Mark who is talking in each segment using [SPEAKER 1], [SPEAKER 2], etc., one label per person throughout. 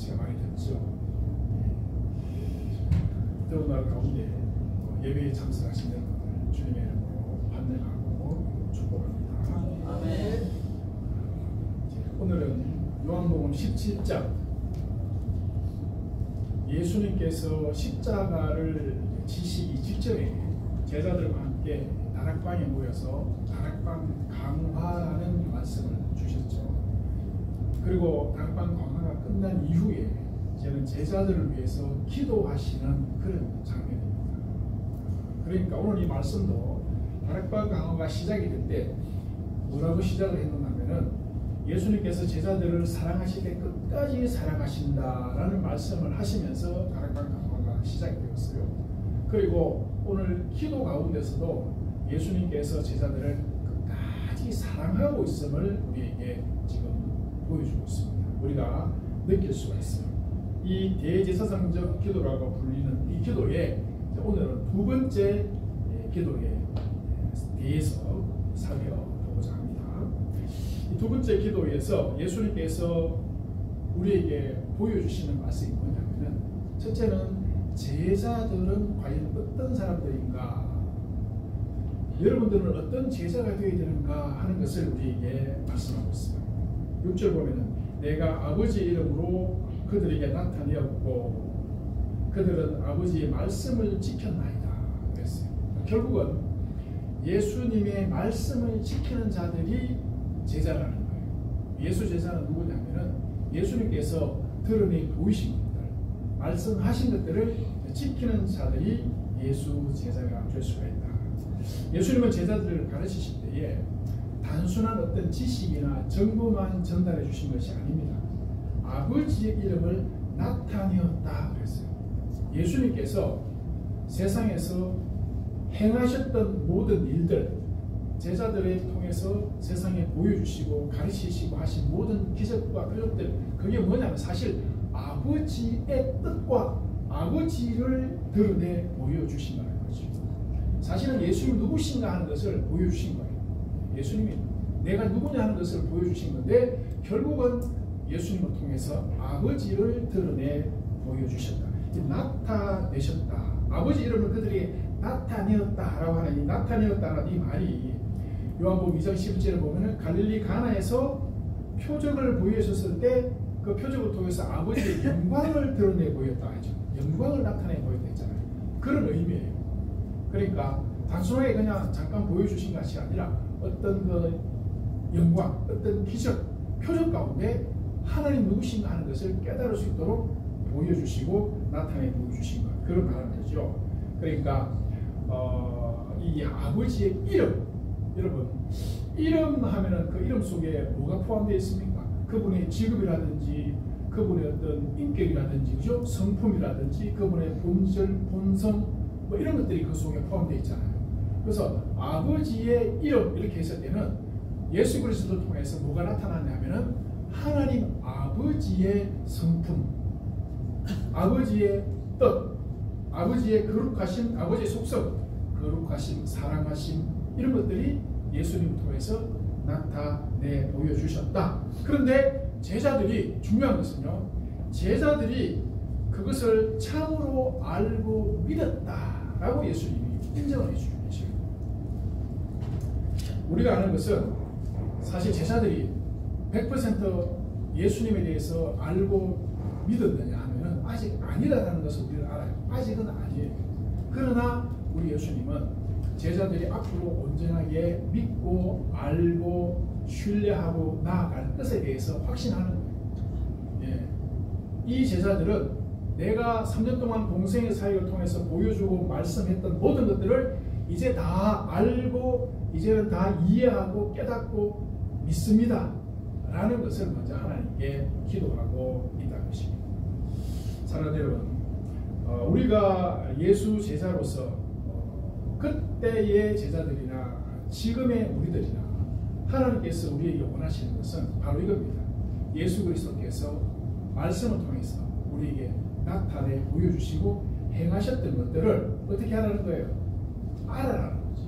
[SPEAKER 1] 생각이 들죠. 더군다나 가운데 예배에 참석하신 여러분들 주님의 이름으로 환영하고 축복합니다.
[SPEAKER 2] 아멘.
[SPEAKER 1] 오늘은 요한복음 17장, 예수님께서 십자가를 지시기 직전에 제자들과 함께 다락방에 모여서 다락방 강화라는 말씀을 주셨죠. 그리고 다락방 강화가 끝난 이후에 이제는 제자들을 위해서 기도하시는 그런 장면입니다. 그러니까 오늘 이 말씀도 다락방 강화가 시작이 될 때 뭐라고 시작을 했느냐면은 예수님께서 제자들을 사랑하실 때 끝까지 사랑하신다라는 말씀을 하시면서 다락방 강화가 시작이 되었어요. 그리고 오늘 기도 가운데서도 예수님께서 제자들을 끝까지 사랑하고 있음을 우리에게 지금 보여주고 있습니다. 우리가 느낄 수가 있어요. 이 대제사장적 기도라고 불리는 이 기도에 오늘은 두 번째 기도에 대해서 살펴보고자 합니다. 이 두 번째 기도에서 예수님께서 우리에게 보여주시는 말씀이 뭐냐면은, 첫째는 제자들은 과연 어떤 사람들인가, 여러분들은 어떤 제자가 되어야 되는가 하는 것을 우리에게 말씀하고 있습니다. 6절 보면은 내가 아버지 이름으로 그들에게 나타내었고 그들은 아버지의 말씀을 지켰나이다 그랬어요. 결국은 예수님의 말씀을 지키는 자들이 제자라는 거예요. 예수 제자는 누구냐면은 예수님께서 드러내 보이신 것들, 말씀하신 것들을 지키는 자들이 예수 제자가 될 수가 있다. 예수님은 제자들을 가르치실 때에 단순한 어떤 지식이나 정보만 전달해 주신 것이 아닙니다. 아버지의 이름을 나타내었다 그랬어요. 예수님께서 세상에서 행하셨던 모든 일들, 제자들을 통해서 세상에 보여주시고 가르치시고 하신 모든 기적과 표적들, 그게 뭐냐면 사실 아버지의 뜻과 아버지를 드러내 보여주신다는 거죠. 사실은 예수님이 누구신가 하는 것을 보여주신 거예요. 예수님이 내가 누구냐 하는 것을 보여주신 건데 결국은 예수님을 통해서 아버지를 드러내 보여주셨다. 나타내셨다. 아버지 이름을 그들이 나타내었다라고 하는 이 나타내었다라는 이 말이 요한복음 2장 11절에 보면은 갈릴리 가나에서 표적을 보여주셨을 때 그 표적을 통해서 아버지의 영광을 드러내 보였다 하죠. 영광을 나타내 보였다 했잖아요. 그런 의미예요. 그러니까 단순하게 그냥 잠깐 보여주신 것이 아니라 어떤 그 영광, 어떤 기적, 표적 가운데 하나님 누구신가 하는 것을 깨달을 수 있도록 보여주시고 나타내 보여주신 것, 그런 말하는 거죠. 그러니까 이 아버지의 이름, 여러분 이름 하면은 그 이름 속에 뭐가 포함되어 있습니까? 그분의 직업이라든지 그분의 어떤 인격이라든지 그죠? 성품이라든지 그분의 본질, 본성 뭐 이런 것들이 그 속에 포함되어 있잖아요. 그래서 아버지의 이름 이렇게 했을 때는 예수 그리스도를 통해서 뭐가 나타나냐면은 하나님 아버지의 성품, 아버지의 뜻, 아버지의 거룩하심, 아버지의 속성, 거룩하심, 사랑하심 이런 것들이 예수님을 통해서 나타내 보여주셨다. 그런데 제자들이, 중요한 것은요, 제자들이 그것을 참으로 알고 믿었다라고 예수님이 인정을 해주는 것이에요. 우리가 아는 것은 사실 제자들이 100% 예수님에 대해서 알고 믿었느냐 하면 아직 아니라는 것을 우리는 알아요. 아직은 아니에요. 그러나 우리 예수님은 제자들이 앞으로 온전하게 믿고 알고 신뢰하고 나아갈 것에 대해서 확신하는 거예요. 예. 이 제자들은 내가 3년 동안 공생의 사역을 통해서 보여주고 말씀했던 모든 것들을 이제 다 알고 이제는 다 이해하고 깨닫고 믿습니다 라는 것을 먼저 하나님께 기도하고 있다는 것입니다. 사랑하는 여러분, 우리가 예수 제자로서 그때의 제자들이나 지금의 우리들이나 하나님께서 우리에게 원하시는 것은 바로 이겁니다. 예수 그리스도께서 말씀을 통해서 우리에게 나타내 보여주시고 행하셨던 것들을 어떻게 하라는 거예요? 알아라는 거죠.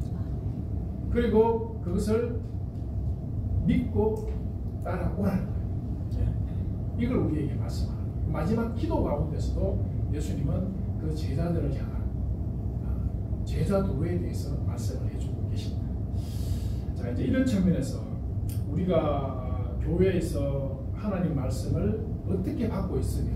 [SPEAKER 1] 그리고 그것을 믿고 따라오라는 거예요. 이걸 우리에게 말씀하는 거예요. 마지막 기도 가운데서도 예수님은 그 제자들을 향한 제자 도에 대해서 말씀을 해주고 계십니다. 자, 이제 이런 측면에서 우리가 교회에서 하나님 말씀을 어떻게 받고 있으며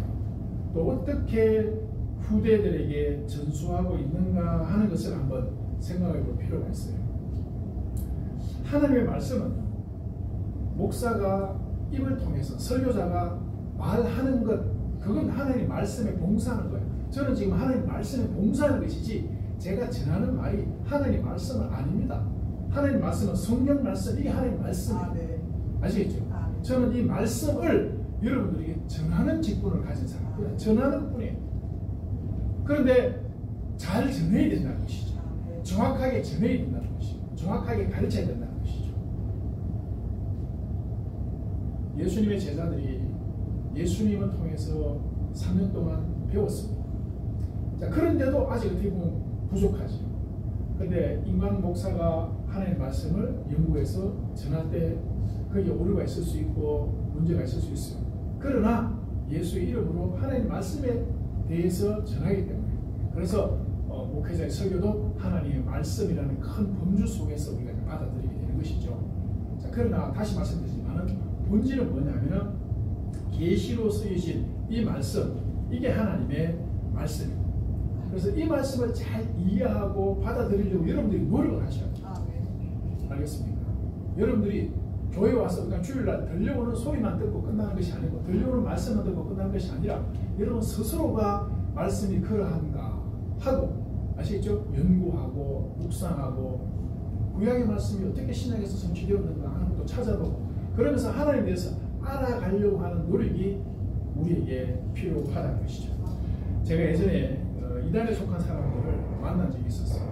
[SPEAKER 1] 또 어떻게 후대들에게 전수하고 있는가 하는 것을 한번 생각해 볼 필요가 있어요. 하나님의 말씀은 목사가 입을 통해서 설교자가 말하는 것, 그건 하나님 말씀에 봉사하는 거예요. 저는 지금 하나님 말씀에 봉사하는 것이지 제가 전하는 말이 하나님 말씀은 아닙니다. 하나님 말씀은 성경 말씀, 이게 하나님 말씀이에요.
[SPEAKER 2] 네.
[SPEAKER 1] 아시겠죠?
[SPEAKER 2] 네.
[SPEAKER 1] 저는 이 말씀을 여러분들에게 전하는 직분을 가진 사람이에요. 전하는 뿐이에요. 그런데 잘 전해야 된다는 것이죠.
[SPEAKER 2] 네.
[SPEAKER 1] 정확하게 전해야 된다는 것이죠. 정확하게 가르쳐야 된다는 것이죠. 예수님의 제자들이 예수님을 통해서 3년 동안 배웠습니다. 자, 그런데도 아직 어떻게 보면 부족하죠. 그런데 인간 목사가 하나님의 말씀을 연구해서 전할 때 거기에 오류가 있을 수 있고 문제가 있을 수 있어요. 그러나 예수의 이름으로 하나님의 말씀에 대해서 전하기 때문에, 그래서 목회자의 설교도 하나님의 말씀이라는 큰 범주 속에서 우리가 받아들이게 되는 것이죠. 자, 그러나 다시 말씀드리지만은 본질은 뭐냐면은 계시로 쓰여진 이 말씀, 이게 하나님의 말씀입니다. 그래서 이 말씀을 잘 이해하고 받아들이려고 여러분들이 노력을 하셔야 돼요.
[SPEAKER 2] 네.
[SPEAKER 1] 알겠습니까? 여러분들이 교회 와서 그냥 주일날 들려오는 소리만 듣고 끝나는 것이 아니고, 들려오는 말씀만 듣고 끝나는 것이 아니라 여러분 스스로가 말씀이 그러한가 하고, 아시겠죠? 연구하고 묵상하고 구약의 말씀이 어떻게 신약에서 성취되었는가 하는 것도 찾아보고, 그러면서 하나님에 대해서 알아가려고 하는 노력이 우리에게 필요하다는 것이죠. 제가 예전에 이단에 속한 사람들을 만난 적이 있었어요.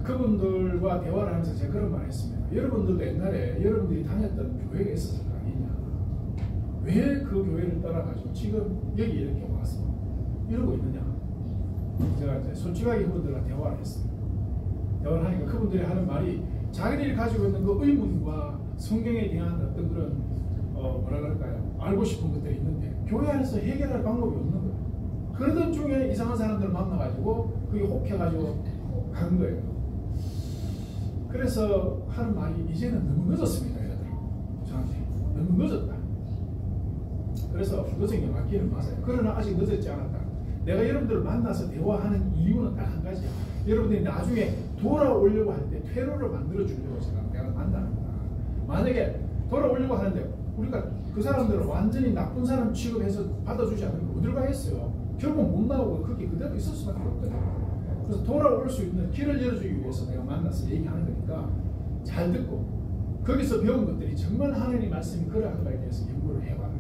[SPEAKER 1] 그분들과 대화를 하면서 제가 그런 말을 했습니다. 여러분들도 옛날에 여러분들이 다녔던 교회가 있었을 거 아니냐, 왜 그 교회를 떠나가지고 지금 여기 이렇게 와서 이러고 있느냐. 제가 이제 솔직하게 그분들과 대화를 했어요. 대화를 하니까 그분들이 하는 말이 자기들이 가지고 있는 그 의문과 성경에 대한 어떤 그런 뭐라 그럴까요, 알고 싶은 것들이 있는데 교회 안에서 해결할 방법이 없는 거예요. 그러던 중에 이상한 사람들을 만나가지고 그게 혹해가지고 간 거예요. 그래서 하는 말이 이제는 너무 늦었습니다. 이러더라고요. 저한테 너무 늦었다. 그래서 늦은 게 맞기는 맞아요. 그러나 아직 늦었지 않았다. 내가 여러분들을 만나서 대화하는 이유는 딱 한 가지야. 여러분들이 나중에 돌아오려고 할 때 퇴로를 만들어 주려고 내가 만나는 거야. 만약에 돌아오려고 하는데 우리가 그 사람들을 완전히 나쁜 사람 취급해서 받아주지 않으면 어딜 가겠어요. 결국 못 나오고 그게 그대로 있을 수밖에 없거든요. 그래서 돌아올 수 있는 길을 열어주기 위해서 내가 만나서 얘기하는 거니까 잘 듣고 거기서 배운 것들이 정말 하나님 말씀이 그러한가에 대해서 연구를 해봐라.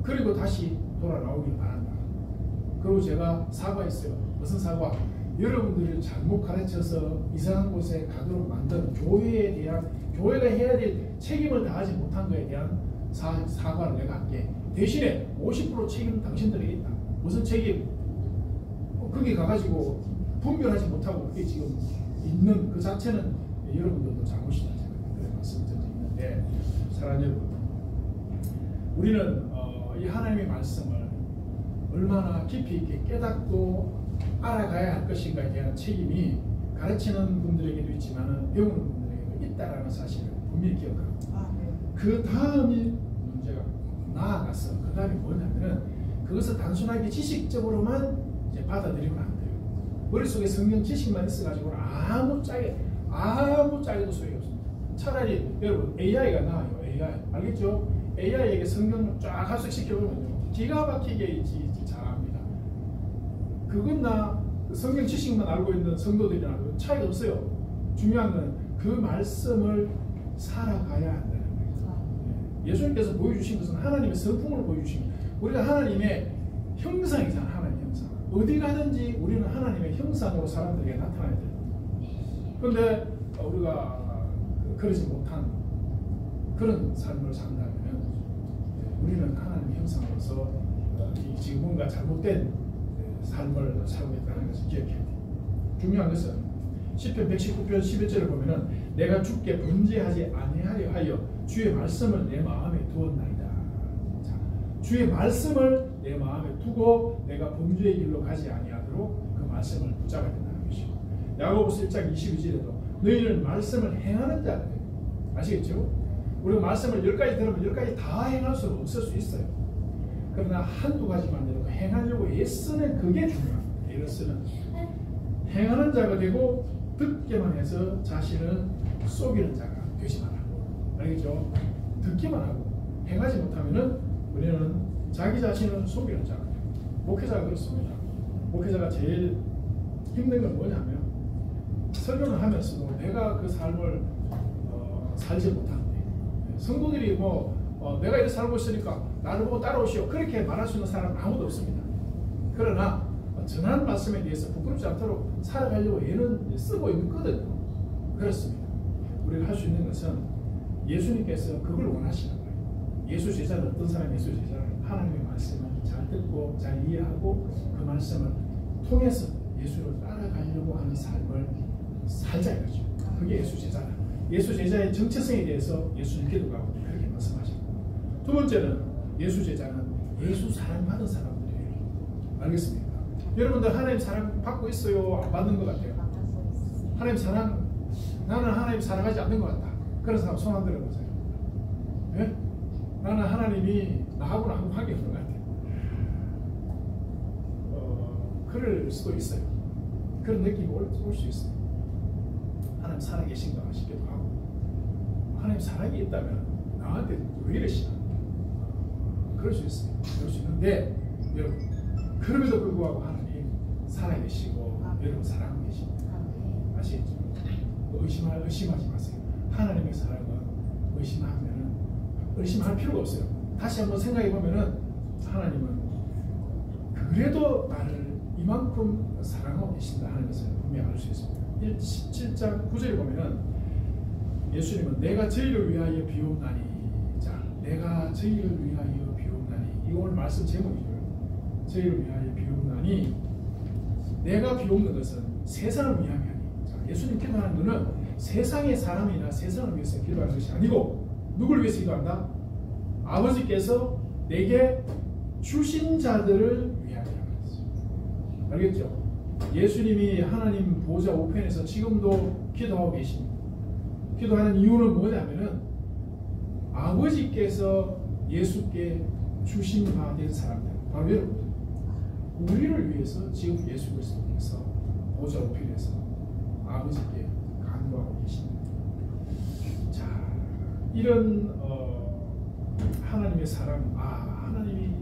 [SPEAKER 1] 그리고 다시 돌아나오길 바란다. 그리고 제가 사과했어요. 무슨 사과? 여러분들을 잘못 가르쳐서 이상한 곳에 가도록 만든 교회에 대한, 교회가 해야 될 책임을 다하지 못한 것에 대한 사과를 내가 할게. 대신에 50% 책임은 당신들에게 있다. 무슨 책임? 거기 가가지고 분별하지 못하고 그게 지금 있는 그 자체는 여러분들도 잘못이다. 제가 그런 말씀을 드린 적이 있는데, 사랑하는 여러분, 우리는 이 하나님의 말씀을 얼마나 깊이 있게 깨닫고 알아가야 할 것인가에 대한 책임이 가르치는 분들에게도 있지만 배우는 분들에게도 있다라는 사실을 분명히 기억합니다. 그 다음이 문제가 나아가서 그 다음이 뭐냐면은 그것을 단순하게 지식적으로만 이제 받아들이면 안 돼요. 머릿속에 성경 지식만 있어가지고 아무 짝에도 소용이 없습니다. 차라리 여러분 AI가 나아요. AI 알겠죠? AI에게 성경을 쫙 합숙시켜보면요 기가 막히게 잘합니다. 그건 나 성경 지식만 알고 있는 성도들이랑 차이가 없어요. 중요한 건 그 말씀을 살아가야 한다는 거예요. 예수님께서 보여주신 것은 하나님의 성품을 보여주신 거예요. 우리가 하나님의 형상이잖아. 하나님의 형상. 어디 가든지 우리는 하나님의 형상으로 사람들에게 나타나야 돼요. 그런데 우리가 그러지 못한 그런 삶을 산다면 우리는 하나님의 형상으로서 지금 뭔가 잘못된 삶을 살고 있다는 것을 기억해야 돼요. 중요한 것은 시편 119편 11절을 보면은 내가 주께 범죄하지 아니하려 하여 주의 말씀을 내 마음에 두었나이다. 자, 주의 말씀을 내 마음에 두고 내가 범죄의 길로 가지 아니하도록 그 말씀을 붙잡아야 된다는 것이고, 야고보서 1장 22절에도 너희는 말씀을 행하는 자들, 아시겠죠? 우리가 말씀을 10가지 들으면 10가지 다 행할 수는 없을 수 있어요. 그러나 한두 가지만이라도 행하려고 애쓰는 그게 중요합니다. 애를 쓰는 행하는 자가 되고, 듣기만 해서 자신을 속이는 자가 되지 말라고. 알겠죠? 듣기만 하고 행하지 못하면은 우리는 자기 자신을 속이는 자가 돼요. 목회자가 그렇습니다. 목회자가 제일 힘든 건 뭐냐면, 설교를 하면서도 내가 그 삶을 살지 못하는데, 성도들이 내가 이렇게 살고 있으니까 나를 보고 따라오시오, 그렇게 말할 수 있는 사람은 아무도 없습니다. 그러나 전한 말씀에 대해서 부끄럽지 않도록 살아가려고 애는 쓰고 있거든요. 그렇습니다. 우리가 할 수 있는 것은 예수님께서 그걸 원하시는 거예요. 예수 제자는 어떤 사람이 예수 제자는 하나님의 말씀을 잘 듣고 잘 이해하고 그 말씀을 통해서 예수를 따라가려고 하는 삶을 살자 이거죠. 그게 예수 제자다. 예수 제자의 정체성에 대해서 예수님께도 가고 그렇게 말씀하셨고, 두 번째는 예수 제자는 예수 사랑받은 사람들이에요. 알겠습니까? 여러분들 하나님 사랑 받고 있어요? 안 받는 것 같아요? 하나님 사랑, 나는 하나님 사랑하지 않는 것 같다. 그런 사람 손 한 들어보세요. 네? 나는 하나님이 나하고는 아무 관계 없는 것 같아요. 그럴 수도 있어요. 그런 느낌이 올 수 있어요. 하나님 살아 계신가 싶기도 하고, 하나님 사랑이 있다면 나한테 왜 이러시나, 그럴 수 있어요. 그럴 수 있는데, 여러분 그럼에도 불구하고 하나님 살아 계시고 여러분 사랑하고 계십니다. 아시겠죠? 의심하지 마세요. 하나님의 사랑은 의심할 필요가 없어요. 다시 한번 생각해 보면은 하나님은 그래도 나를 이만큼 사랑하고 계신다 하는 것을 분명히 알 수 있습니다. 17장 9절에 보면은 예수님은 내가 저희를 위하여 비옵나니, 자, 내가 저희를 위하여 비옵나니, 이거 오늘 말씀 제목이죠. 저희를 위하여 비옵나니, 내가 비옵는 것은 세상을 위함이 아니에요. 자, 예수님 기도하는 것은 세상의 사람이나 세상을 위해서 기도하는 것이 아니고 누구를 위해서 기도한다? 아버지께서 내게 주신 자들을 위하여 하는 것이죠. 알겠죠? 예수님이 하나님 보좌 우편에서 지금도 기도하고 계십니다. 기도하는 이유는 뭐냐면은 아버지께서 예수께 주신 바 된 사람들, 바로 여러분, 우리를 위해서 지금 예수 그리스도께서 보좌 우편에서 아버지께 간구하고 계십니다. 자, 이런 하나님의 사랑, 하나님이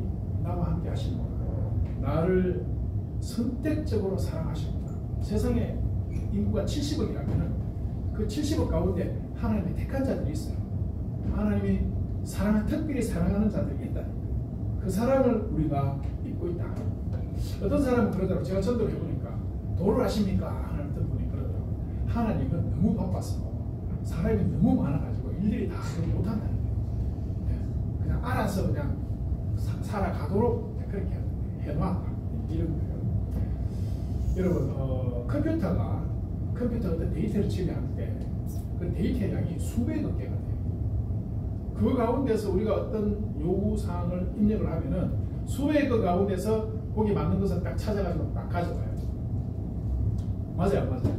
[SPEAKER 1] 나와 함께 하시는구나, 나를 선택적으로 사랑하시는구나. 세상에 인구가 70억이라면 그 70억 가운데 하나님이 택한 자들이 있어요. 하나님이 특별히 사랑하는 자들이 있다. 그 사랑을 우리가 입고 있다. 어떤 사람은 그러더라고요. 제가 전도를 해보니까, 도를 아십니까? 하는 어떤 분이 그러더라고요. 하나님은 너무 바빠서 사람이 너무 많아가지고 일일이 다 못한다는 거예요. 그냥 알아서 그냥 살아가도록 그렇게 해놔, 이런 거예요. 여러분, 컴퓨터가 어떤 데이터를 처리할 때 그 데이터량이 수백억 개가 돼요. 그 가운데서 우리가 어떤 요구사항을 입력을 하면은 수백억 가운데서 거기 맞는 것을 딱 찾아가지고 딱 가져가요. 맞아요, 안 맞아요?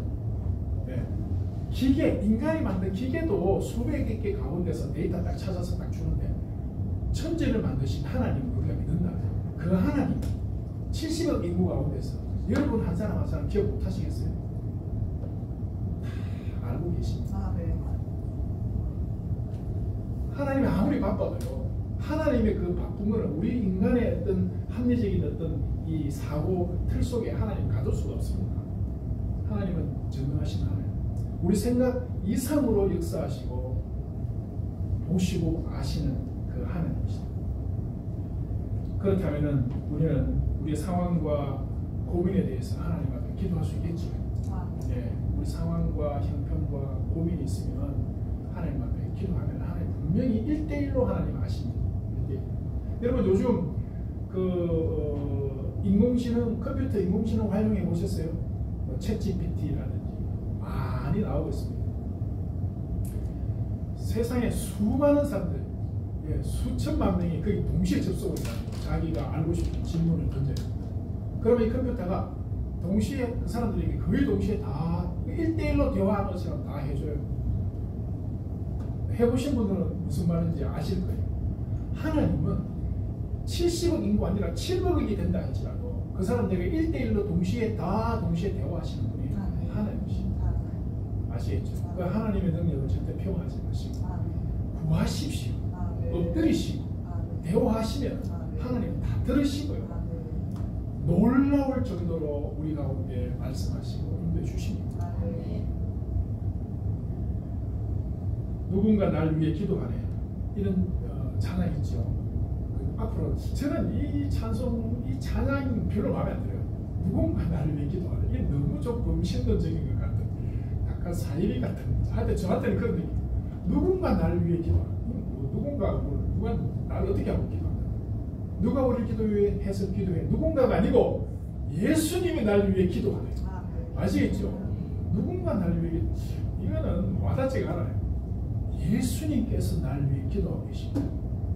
[SPEAKER 1] 네. 기계, 인간이 만든 기계도 수백억 개 가운데서 데이터 딱 찾아서 딱 주는데, 천지를 만드신 하나님을 우리가 믿는다. 그 하나님 70억 인구 가운데서 여러분 한 사람 한 사람 기억 못 하시겠어요? 다 알고 계십니다.
[SPEAKER 2] 네.
[SPEAKER 1] 하나님이 아무리 바빠도요, 하나님의 그 바쁜 거는 우리 인간의 어떤 합리적인 어떤 이 사고 틀 속에 하나님 가둘 수가 없습니다. 하나님은 전능하신 하나님, 우리 생각 이상으로 역사하시고 보시고 아시는 그 하나님이시다. 그렇다면은 우리는 우리의 상황과 고민에 대해서 하나님 앞에 기도할 수 있겠죠. 네, 우리 상황과 형편과 고민이 있으면 하나님 앞에 기도하면 하나님 분명히 1대1로 하나님 아십니다. 여러분 요즘 인공지능, 컴퓨터 인공지능 활용해 보셨어요? 챗 GPT라든지 많이 나오고 있습니다. 세상에 수많은 사람들, 예, 수천만 명이 거기 동시에 접속을 해가지고 자기가 알고 싶은 질문을 던져요. 그러면 이 컴퓨터가 동시에 그 사람들에게 거의 동시에 다 1대1로 대화하는 것처럼 다 해줘요. 해보신 분들은 무슨 말인지 아실 거예요. 하나님은 70억 인구가 아니라 7억억이 된다 할지라도 그 사람들에게 1대1로 동시에 대화하시는 분이 하나님이십니다. 아시겠죠? 그 하나님의 능력을 절대 평하지 마시고 구하십시오. 엎드리시고 대화하시면 하나님 다 들으시고요. 놀라울 정도로 우리 가운데 말씀하시고 인도해 주십니다. 누군가 날 위해 기도하네. 이런 찬양 있죠. 앞으로 저는 이 찬양이 별로 마음에 안 들어요. 누군가 나를 위해 기도하네. 이게 너무 조금 신론적인 것 같은, 약간 사이비 같은. 하여튼 저한테는 그런 느낌. 누군가 나를 위해 기도하네. 누가 나를 어떻게 하고 기도한다. 누가 우리 기도에 해서 기도해. 누군가가 아니고 예수님이 나를 위해 기도하네. 아시겠죠? 누군가 나를 위해 이거는 와닿지가 않아요. 예수님께서 나를 위해 기도하고 계십니다.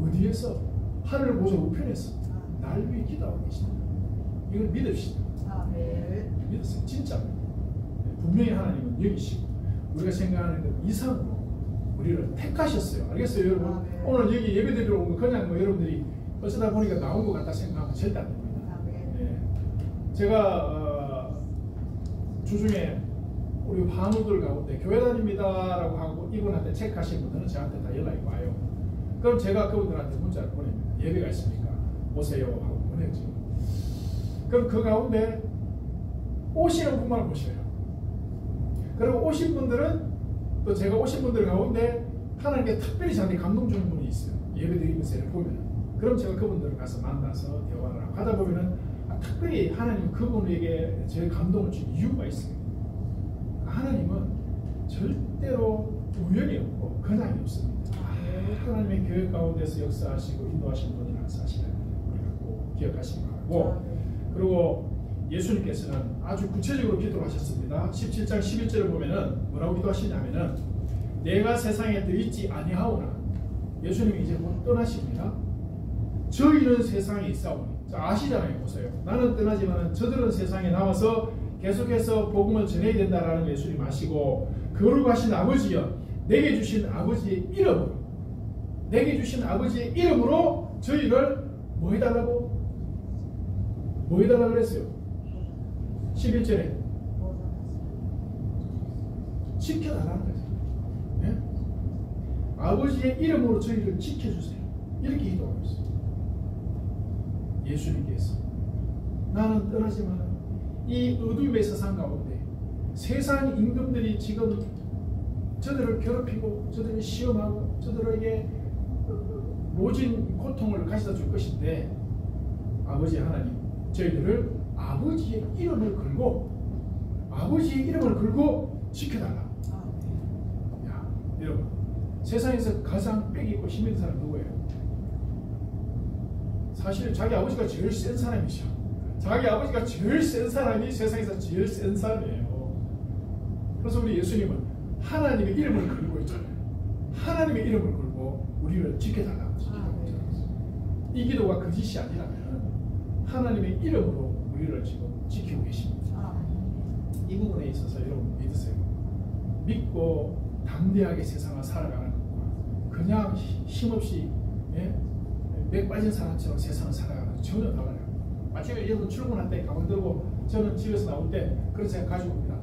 [SPEAKER 1] 어디에서? 하늘 보좌 우편에서 나를 위해 기도하고 계십니다. 이걸 믿읍시다. 믿으세요. 진짜 분명히 하나님은 여기시고 우리가 생각하는 것 이상으로 우리를 택하셨어요. 알겠어요, 여러분? 오늘 여기 예배드리러 온 거 그냥 뭐 여러분들이 어쩌다 보니까 나온 것 같다 생각하면 절대 안 됩니다. 제가 주중에 우리 환우들 가운데 교회 다닙니다라고 하고 이분한테 체크하신 분들은 저한테 다 연락이 와요. 그럼 제가 그분들한테 문자를 보냅니다. 예배가 있습니까? 오세요 하고 보내지. 그럼 그 가운데 오시는 분만 오셔요. 그리고 오신 분들은 또 제가 오신 분들 가운데 하나님께 특별히 저한테 감동 주는 분이 있어요. 예배드리면서 보면은. 그럼 제가 그분들을 가서 만나서 대화를 하고 하다 보면은 특별히 하나님 그분에게 제 감동을 준 이유가 있어요. 하나님은 절대로 우연이 없고 근황이 없습니다. 하나님의 교회 가운데서 역사하시고 인도하시는 분이 역사하시는 우리가 꼭 기억하시기 바라고. 그리고 예수님께서는 아주 구체적으로 기도를 하셨습니다. 17장 11절을 보면은 뭐라고 기도하시냐면은 내가 세상에 더 있지 아니하오나 예수님이 이제 곧 떠나십니다. 저희는 세상에 있사오니. 자, 아시잖아요. 보세요. 나는 떠나지만 저들은 세상에 남아서 계속해서 복음을 전해야 된다라는 예수님 아시고 거룩하신 아버지여 내게 주신 아버지의 이름으로 저희를 뭐 해달라고? 뭐 해달라고 그랬어요? 11절에 지켜달라는 거죠. 네? 아버지의 이름으로 저희를 지켜주세요. 이렇게 기도하고 있어요. 예수님께서 나는 떠나지만 이 어둠의 세상 가운데 세상 임금들이 지금 저들을 괴롭히고 저들을 시험하고 저들에게 모진 고통을 가져다 줄 것인데 아버지 하나님 저희들을 아버지의 이름을 걸고 지켜달라. 야, 여러분 세상에서 가장 빽 있고 힘있는 사람 누구예요? 사실 자기 아버지가 제일 센 사람이죠. 자기 아버지가 제일 센 사람이 세상에서 제일 센 사람이에요. 그래서 우리 예수님은 하나님의 이름을 걸고 있잖아요. 하나님의 이름을 걸고 우리를 지켜달라고 이 기도가 거짓이 아니라면 하나님의 이름으로 우리를 지금 지키고 계십니다. 이 부분에 있어서 여러분 믿으세요. 믿고 담대하게 세상을 살아가는 것과 그냥 힘없이 맥 빠진 사람처럼 세상을 살아가는 것 전혀 달라요. 아침에 여러분 출근할 때 가방 들고 저는 집에서 나올 때 그런 생각 가지고 옵니다.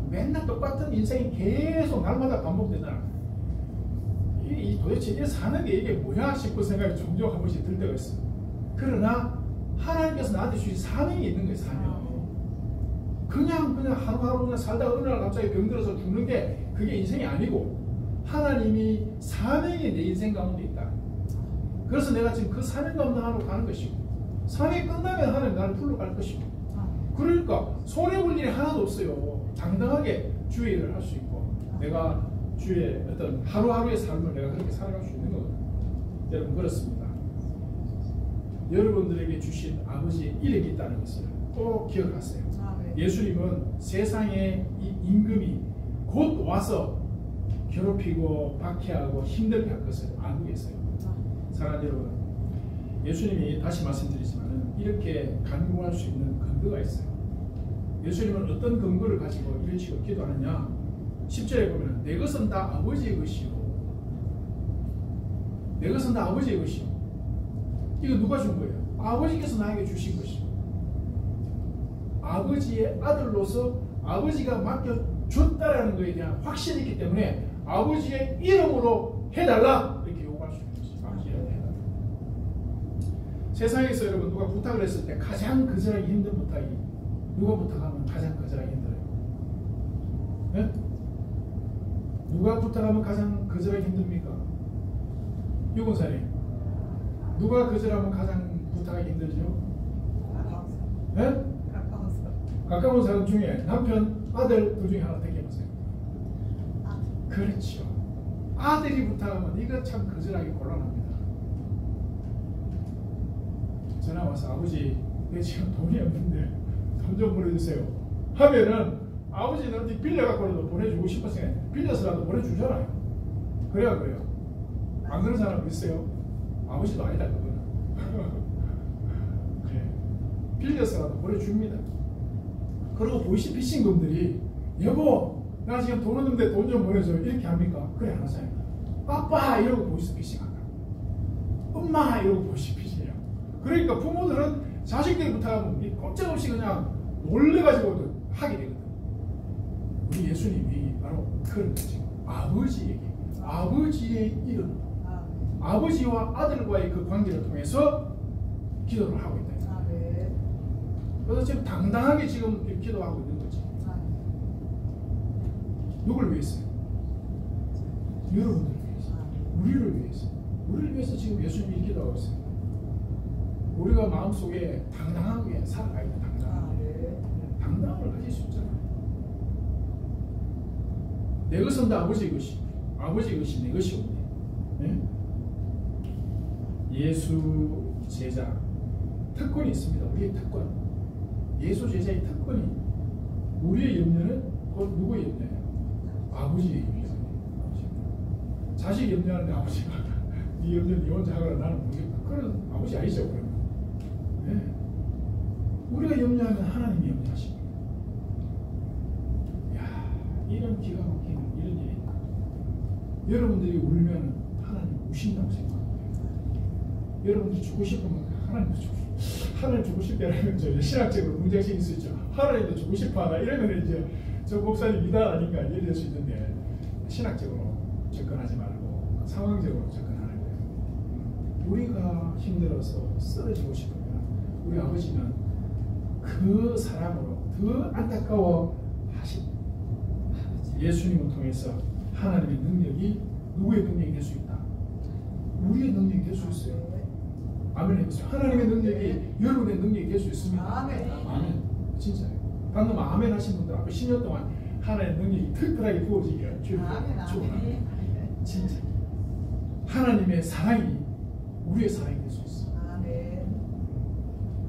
[SPEAKER 1] 맨날 똑같은 인생이 계속 날마다 반복된다. 도대체 사는 게 이게 뭐야 싶은 생각이 종종 한 번씩 들 때가 있어요. 그러나 하나님께서 나한테 주신 사명이 있는 거예요. 사명. 그냥 하루하루 그냥 살다가 어느 날 갑자기 병들어서 죽는 게 그게 인생이 아니고 하나님이 사명이 내 인생 가운데 있다. 그래서 내가 지금 그 사명 감당하러 가는 것이고 사명이 끝나면 하나님 나를 불러갈 것이고 그러니까 손해볼 일이 하나도 없어요. 당당하게 주의 일을 할 수 있고 내가 주의 어떤 하루하루의 삶을 내가 그렇게 살아갈 수 있는 거거든요. 여러분 그렇습니다. 여러분들에게 주신 아버지의 이름이 있다는 것을 꼭 기억하세요. 예수님은 세상에 이 임금이 곧 와서 괴롭히고 박해하고 힘들게 할 것을 알고 계세요. 사랑하는 여러분, 예수님이 다시 말씀드리지만 이렇게 간구할 수 있는 근거가 있어요. 예수님은 어떤 근거를 가지고 이런 식으로 기도하느냐? 10절에 보면 내 것은 다 아버지의 것이요, 내 것은 다 아버지의 것이요. 이거 누가 준 거예요? 아버지께서 나에게 주신 것이요. 아버지의 아들로서 아버지가 맡겨줬다라는 것에 대한 확신이 있기 때문에 아버지의 이름으로 해달라 이렇게 요구할 수 있는 것이죠. 아버지의 이름으로 해달라. 세상에서 여러분 누가 부탁을 했을 때 가장 거절하기 힘든 부탁이, 누가 부탁하면 가장 거절하기 힘들어요? 네? 누가 부탁하면 가장 거절하기 힘듭니까? 유권사님, 누가 거절하면 가장 부탁하기 힘들죠? 네? 가까운 사람 중에 남편, 아들 둘 중에 하나 택해보세요. 그렇죠. 아들이 부탁하면 이거 참 거절하기 곤란합니다. 전화 와서 아버지 내 지금 돈이 없는데 돈 좀 보내주세요 하면은 아버지는 어디 빌려갖고라도 보내주고 싶었어요. 빌려서라도 보내주잖아요. 그래야 그래요. 안 그런 사람 있어요? 아버지도 아니다 그거는. 그래. 빌려서라도 보내줍니다. 그리고 보이스피싱금들이 여보 나 지금 돈 없는데 돈 좀 보내줘 이렇게 합니까? 그래 안 하잖아요. 아빠 이러고 보이스피싱 한다. 엄마 이러고 보이스피싱이야. 그러니까 부모들은 자식들이 부탁하면 꼼짝없이 그냥 놀래가지고 하게 되거든. 우리 예수님이 바로 그런 거죠. 아버지의 이름, 아버지와 아들과의 그 관계를 통해서 기도를 하고 있다. 그래서 지금 당당하게 지금 기도하고 있는 거지. 누굴 위해서요? 여러분들을 위해서, 우리를 위해서, 우리를 위해서 지금 예수님이 기도하고 있어요. 우리가 마음속에 당당하게 살아가야 돼. 당당함을 가질 수 있잖아요. 내 것은 다 아버지의 것이, 아버지의 것이 내 것이 없네. 네? 예수 제자 특권이 있습니다. 우리의 특권. 예수 제자의 특권이, 우리의 염려는 곧 누구의 염려예요? 아버지의 염려예요. 자식 염려하는데 아버지가 네 염려 네 혼자 하거나 나는 모르겠다. 그건 아버지 아니죠. 그러면. 네. 우리가 염려하면 하나님이 염려하십니다. 야, 이런 기가 막힌 이런 일이 있다. 여러분들이 울면 하나님 우신다고 생각합니다. 여러분들이 죽고 싶으면 하나님도 죽고 싶어. 하나님 죽고 싶다라면 저 신학적으로 문제식이 있을 수 있죠. 하나님도 죽고 싶어하나 이러면 이제 저 목사님 이단 아닌가 이럴 수 있는데, 신학적으로 접근하지 말고 상황적으로 접근하는 거예요. 우리가 힘들어서 쓰러지고 싶으면 우리 아버지는 그 사람으로 더 안타까워 하십니다. 예수님을 통해서 하나님의 능력이 누구의 능력이 될 수 있다? 우리의 능력이 될 수 있어요. 아멘 해보세요. 하나님의 능력이 여러분의 능력이 될 수 있습니다.
[SPEAKER 2] 아멘.
[SPEAKER 1] 아멘. 진짜요. 방금 아멘 하신 분들 앞에 10년 동안 하나님의 능력이 특별하게 부어지기를 축원합니다. 진짜. 하나님의 사랑이 우리의 사랑이 될 수 있어.
[SPEAKER 2] 아멘.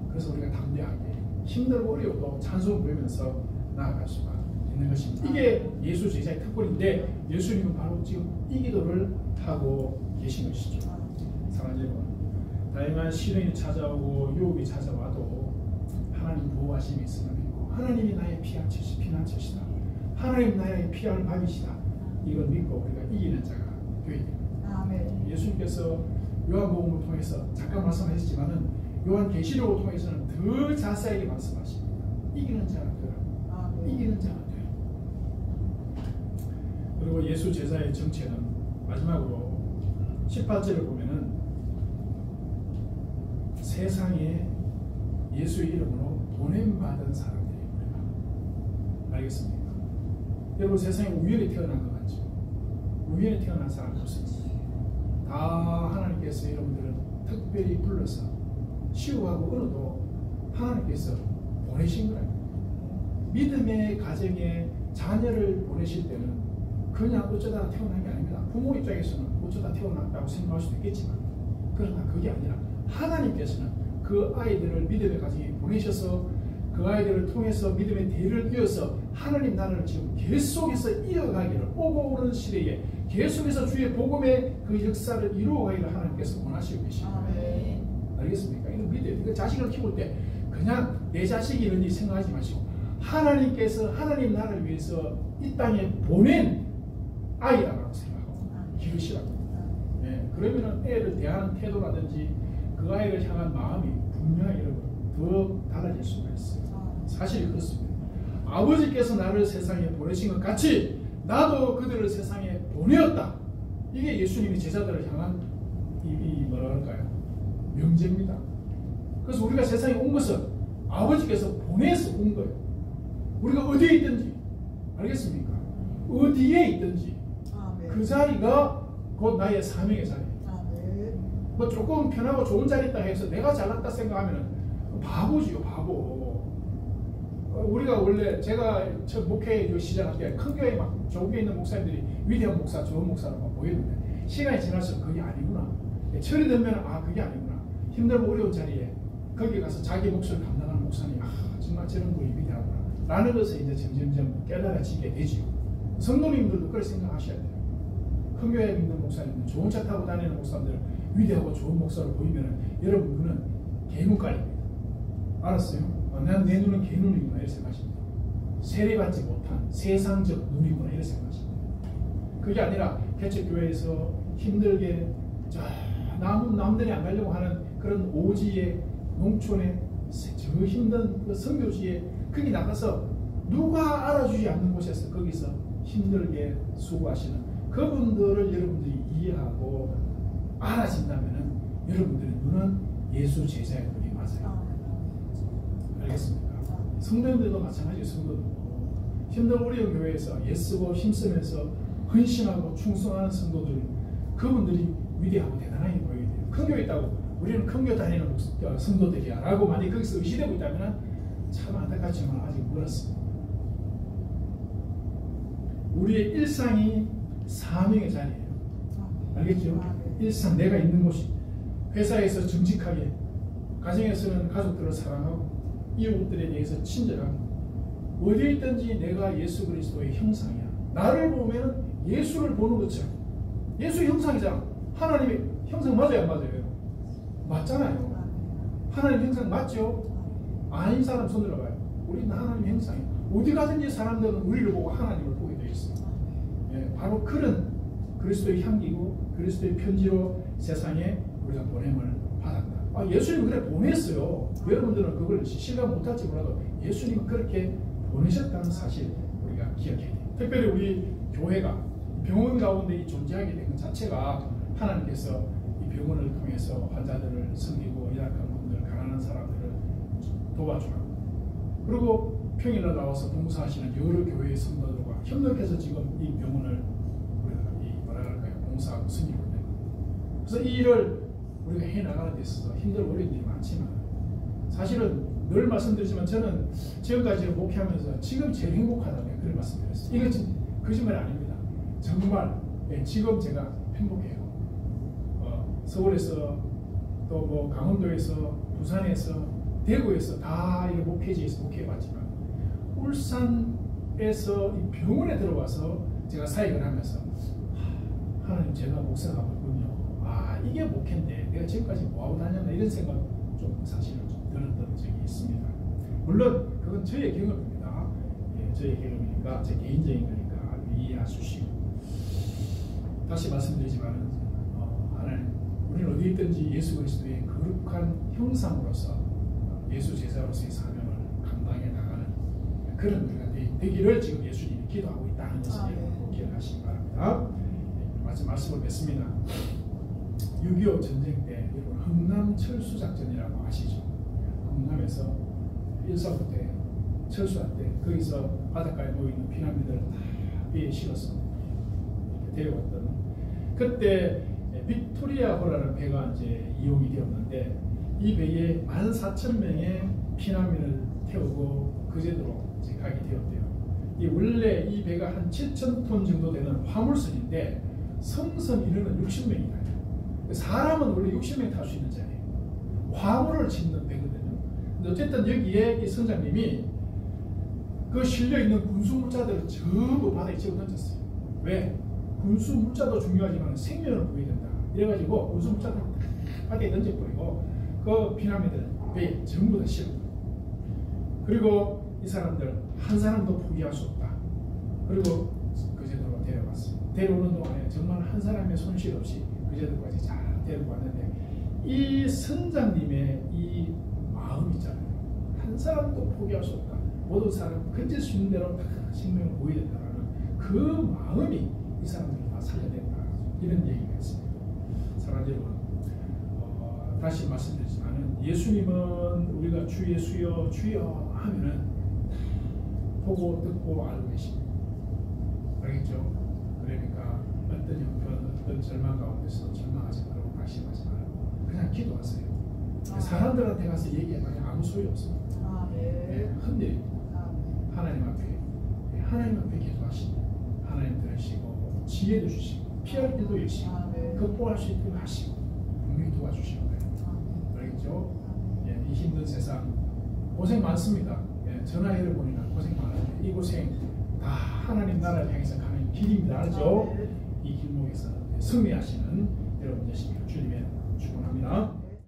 [SPEAKER 1] 그래서 우리가 담대하게 힘들고 어려워도 찬송 부르면서 나아갈 수가 있는 것입니다. 이게 예수 제자의 특권인데, 예수님은 바로 지금 이 기도를 하고 계신 것이죠. 사랑하는 여러분, 다양한 시련이 찾아오고 유혹이 찾아와도 하나님 보호하심이 있음을 믿고, 하나님이 나의 피난처시다, 하나님 나의 피할 방이시다, 이걸 믿고 우리가 이기는 자가 되어야 됩니다.
[SPEAKER 2] 아멘.
[SPEAKER 1] 예수님께서 요한복음을 통해서 잠깐 말씀하셨지만은 요한계시록을 통해서는 더 자세하게 말씀하십니다. 이기는 자가 되라. 이기는 자가 되라. 그리고 예수 제자의 정체는 마지막으로 18절을 보면은 세상에 예수의 이름으로 보냄받은 사람들입니다. 알겠습니까? 여러분, 세상에 우연히 태어난 것 같죠? 우연히 태어난 사람 없습니다. 다 하나님께서 여러분들을 특별히 불러서 시우하고 은우도 하나님께서 보내신 거예요. 믿음의 가정에 자녀를 보내실 때는 그냥 어쩌다 태어난 게 아닙니다. 부모 입장에서는 어쩌다 태어났다고 생각할 수도 있겠지만, 그러나 그게 아니라 하나님께서는 그 아이들을 믿음의 가정에 보내셔서 그 아이들을 통해서 믿음의 대를 이어서 하나님 나라를 지금 계속해서 이어가기를, 오고 오는 시대에 계속해서 주의 복음의 그 역사를 이루어가기를 하나님께서 원하시고 계십니다. 알겠습니까? 이거 믿어요. 이거 자식을 키울 때 그냥 내 자식이 이런지 생각하지 마시고 하나님께서 하나님 나라를 위해서 이 땅에 보낸 아이라고 생각하고 기르시라고. 네, 그러면은 애를 대하는 태도라든지 그 아이를 향한 마음이 분명히 더 달라질 수가 있어요. 사실이 그렇습니다. 아버지께서 나를 세상에 보내신 것 같이 나도 그들을 세상에 보내었다. 이게 예수님이 제자들을 향한 이 뭐라 할까요? 명제입니다. 그래서 우리가 세상에 온 것은 아버지께서 보내서 온 거예요. 우리가 어디에 있든지, 알겠습니까? 어디에 있든지 그 자리가 곧 나의 사명의 자리예요. 뭐 조금 편하고 좋은 자리 있다 해서 내가 잘났다 생각하면 바보지요, 바보. 우리가 원래 제가 첫 목회 시작할 때 큰 교회 막 조국에 있는 목사님들이 위대한 목사, 좋은 목사로 막 보이는데 시간이 지날수록 그게 아니구나. 철이 들면 아 그게 아니구나. 힘들고 어려운 자리에 거기 가서 자기 몫을 감당하는 목사님, 아 정말 저런 분이 위대하구나 라는 것을 이제 점점점 깨달아지게 되지요. 성도님들도 그렇게 생각하셔야 돼요. 큰 교회에 있는 목사님들, 좋은 차 타고 다니는 목사님들 위대하고 좋은 목사로 보이면 여러분 그는 개눈깔입니다. 알았어요? 내 눈은 개눈이구나 이렇게 생각하십니다. 세례받지 못한 세상적 눈이구나 이렇게 생각하십니다. 그게 아니라 개척교회에서 힘들게 남들이 안 가려고 하는 그런 오지의 농촌의 저 힘든 그 선교지에 거기 나가서 누가 알아주지 않는 곳에서 거기서 힘들게 수고하시는 그분들을 여러분들이 이해하고 알아진다면 여러분들의 눈은 예수 제자의 눈이 맞아요. 알겠습니까? 성도님들도 마찬가지예요. 성도들도 힘든 어려운 교회에서 애쓰고 힘쓰면서 헌신하고 충성하는 성도들, 그분들이 위대하고 대단하게 보이게 돼요. 큰 교회 있다고 우리는 큰 교회 다니는 성도들이야 라고 만약에 거기서 의시되고 있다면 참 안타깝지만 아직 멀었습니다. 우리의 일상이 사명의 자리예요. 알겠죠? 일상 내가 있는 곳이 회사에서 정직하게, 가정에서는 가족들을 사랑하고 이웃들에 대해서 친절하고, 어디에 있든지 내가 예수 그리스도의 형상이야. 나를 보면 예수를 보는 것처럼. 예수 형상이잖아. 하나님의 형상 맞아요, 안 맞아요? 맞잖아요. 하나님 형상 맞죠? 아닌 사람 손 들어봐요. 우리는 하나님 형상이에요. 어디 가든지 사람들은 우리를 보고 하나님을 보게 되어 있습니다. 예, 바로 그런 그리스도의 향기고 그리스도의 편지로 세상에 우리가 보냄을 받았다. 아, 예수님 그래 보냈어요. 여러분들은 그걸 실감 못할지 몰라도 예수님은 그렇게 보내셨다는 사실 우리가 기억해야 돼요. 특별히 우리 교회가 병원 가운데 존재하게 된 것 자체가 하나님께서 이 병원을 통해서 환자들을 섬기고 연약한 분들, 가난한 사람들을 도와주라고, 그리고 평일날 나와서 봉사하시는 여러 교회의 성도들과 협력해서 지금 이 병원을 우리가 봉사하고 섬기고 있는 거예요. 그래서 이 일을 우리가 해나가는 데 있어서 힘들고 어려운 일이 많지만, 사실은 늘 말씀드리지만 저는 지금까지 목회하면서 지금 제일 행복하다고 그런 말씀드렸어요. 이건 거짓말이 아닙니다. 정말 지금 제가 행복해요. 서울에서 또 뭐 강원도에서, 부산에서, 대구에서 다 이렇게 목회지에서 목회해봤지만, 울산에서 이 병원에 들어와서 제가 사역을 하면서 하나님 제가 목사가 뭐군요. 아 이게 목회인데 내가 지금까지 뭐하고 다녔나 이런 생각 좀 사실은 좀 들었던 적이 있습니다. 물론 그건 저의 경험입니다. 예, 저의 경험이니까 제 개인적인 거니까 이해해 주시고, 다시 말씀드리지만 하나님 우리는 어디 있든지 예수 그리스도의 거룩한 형상으로서 예수 제자로서의 사명을 감당해 나가는 그런 우리가 되기를 지금 예수님이 기도하고 있다는 것을 기억하시기 바랍니다. 마지막 말씀을 맺습니다. 6.25 전쟁 때 여러분 흥남 철수작전이라고 아시죠? 흥남에서 1사부 때 철수할 때 거기서 바닷가에 모이는 피난민들을 다 배에 실어서 데려왔던, 그때 빅토리아호라는 배가 이제 이용이 되었는데 이 배에 14,000명의 피난민을 태우고 그제도로 이제 가게 되었대요. 이 원래 이 배가 한 7,000톤 정도 되는 화물선인데 성선 인원은 60명이다. 사람은 원래 60명 탈 수 있는 자리예요. 화물을 짓는 배거든요. 어쨌든 여기에 이 선장님이 그 실려있는 군수 물자들을 전부 바다에 집어 던졌어요. 왜? 군수 물자도 중요하지만 생명을 구해야 된다. 이래가지고 군수 물자들 바다에 던져버리고 그 피난민들 배에 전부 다 실어. 그리고 이 사람들 한 사람도 포기할 수 없다. 그리고 그제도로 데려갔어요. 데려오는 동안에 정말 한 사람의 손실 없이 그제도까지 잘 데리고 왔는데 이 선장님의 이 마음 있잖아요. 한 사람도 포기할 수 없다. 모든 사람 건질 수 있는 대로 다 생명을 보여야 된다는 그 마음이 이 사람들을 다 살려낸다. 이런 얘기가 있습니다. 사랑하는 여러분, 다시 말씀드리지만은 예수님은 우리가 주 예수여 주여 하면은 보고 듣고 알고 계십니다. 알겠죠? 그러니까 어떤 형편, 어떤 절망 가운데서 절망하지 말고 낙심하지 말고 그냥 기도하세요. 사람들한테 가서 얘기해봐야 아무 소용이 없습니다. 흔들립니다. 하나님 앞에 기도하시고 하나님 들으시고 지혜도 주시고 피할 길도 주시고 극복할 수 있도록 하시고 분명히 도와주시는 거예요. 알겠죠? 이 힘든 세상 고생 많습니다. 전화해를 보니까 고생 많은데 이 고생 다 하나님 나라를 향해서 가는 길입니다. 알죠? 이 길목에서 승리하시는 여러분 되시기를 주님의 축원합니다.